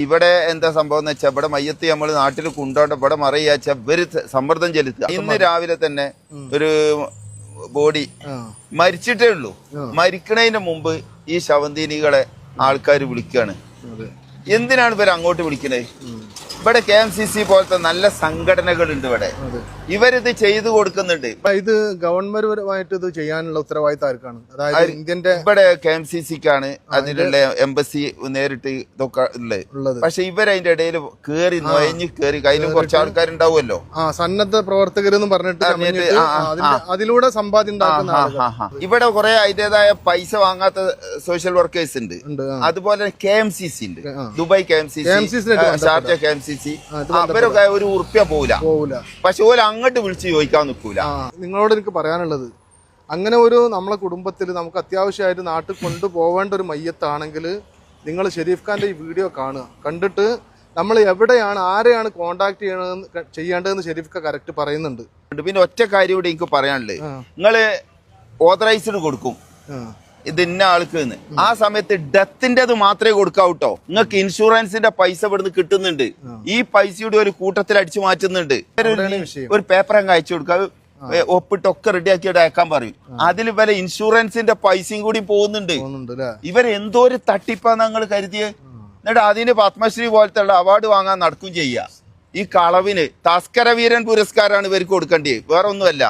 ഇവിടെ എന്താ സംഭവം എന്ന് വെച്ചാൽ ഇവിടെ മയ്യത്ത് നമ്മൾ നാട്ടിൽ കൊണ്ടോണ്ട് ഇവിടെ മറയാച്ച ഇവര് സമ്മർദ്ദം ചെലുത്തുക. ഇന്ന് രാവിലെ തന്നെ ഒരു ബോഡി മരിച്ചിട്ടേ ഉള്ളൂ. മരിക്കണതിന് മുമ്പ് ഈ ശവന്തീനികളെ ആൾക്കാർ വിളിക്കുകയാണ്. എന്തിനാണ് ഇവർ അങ്ങോട്ട് വിളിക്കണേ? ഇവിടെ KMCC പോലത്തെ നല്ല സംഘടനകളുണ്ട്. ഇവിടെ ഇവരിത് ചെയ്തു കൊടുക്കുന്നുണ്ട്. ഇത് ഗവൺമെന്റ്പരമായിട്ട് ഇത് ചെയ്യാനുള്ള ഉത്തരവാദിത്തം ആർക്കാണ്? അതായത് ഇന്ത്യന്റെ ഇവിടെ KMCCക്കാണ് അതിനുള്ള എംബസി നേരിട്ട് ഇതൊക്കെ ഉള്ളത്. പക്ഷെ ഇവരതിന്റെ ഇടയിൽ കേറി നൊയഞ്ഞ് കേറി കയ്യിലും കുറച്ച് ആൾക്കാരുണ്ടാവുമല്ലോ, സന്നദ്ധ പ്രവർത്തകരെന്ന് പറഞ്ഞിട്ട് അതിലൂടെ സമ്പാദ്യം ഉണ്ടാക്കുന്ന. ഇവിടെ കുറെ അതിന്റേതായ പൈസ വാങ്ങാത്ത സോഷ്യൽ വർക്കേഴ്സ് ഉണ്ട്. അതുപോലെ KMCC ഉണ്ട്, ദുബായ് KMCC, ഷാർജ KMCC. അവരൊക്കെ ഒരു ഉറുപ്പ്യ പോവില്ല. പക്ഷെ ഓല അങ്ങോട്ട് വിളിച്ച് ചോദിക്കാൻ നിൽക്കൂല. നിങ്ങളോട് എനിക്ക് പറയാനുള്ളത്, അങ്ങനെ ഒരു നമ്മളെ കുടുംബത്തിൽ നമുക്ക് അത്യാവശ്യമായിട്ട് നാട്ടിൽ കൊണ്ടുപോവേണ്ട ഒരു മയ്യത്താണെങ്കിൽ നിങ്ങൾ ഷെരീഫ് ഖാന്റെ ഈ വീഡിയോ കാണുക. കണ്ടിട്ട് നമ്മൾ എവിടെയാണ് ആരെയാണ് കോണ്ടാക്ട് ചെയ്യേണ്ടതെന്ന് ഷെരീഫ് ഖാൻ കറക്റ്റ് പറയുന്നുണ്ട്. പിന്നെ ഒറ്റ കാര്യം കൂടി എനിക്ക് പറയാനുള്ളത്, നിങ്ങള് ഓതറൈസ്ഡ് കൊടുക്കും ഇത് ഇന്ന ആൾക്ക്. ആ സമയത്ത് ഡെത്തിൻ്റെത് മാത്രമേ കൊടുക്കാവൂട്ടോ. നിങ്ങൾക്ക് ഇൻഷുറൻസിന്റെ പൈസ ഇവിടുന്ന് കിട്ടുന്നുണ്ട്. ഈ പൈസയുടെ ഒരു കൂട്ടത്തിൽ അടിച്ചു മാറ്റുന്നുണ്ട്. ഒരു പേപ്പർ അങ്ങ് അയച്ചു കൊടുക്കുക, ഒപ്പിട്ടൊക്കെ റെഡിയാക്കിയിട്ട് അയക്കാൻ പറയും. അതിൽ വല്ല ഇൻഷുറൻസിന്റെ പൈസയും കൂടി പോകുന്നുണ്ട്. ഇവരെന്തോ ഒരു തട്ടിപ്പാന്ന് നിങ്ങൾ കരുതിയേ. എന്നിട്ട് അതിന് പത്മശ്രീ പോലത്തെ അവാർഡ് വാങ്ങാൻ നടക്കുകയും ചെയ്യുക. ഈ കളവിന് തസ്കര വീരൻ പുരസ്കാരമാണ് ഇവർക്ക് കൊടുക്കേണ്ടത്, വേറെ ഒന്നുമല്ല.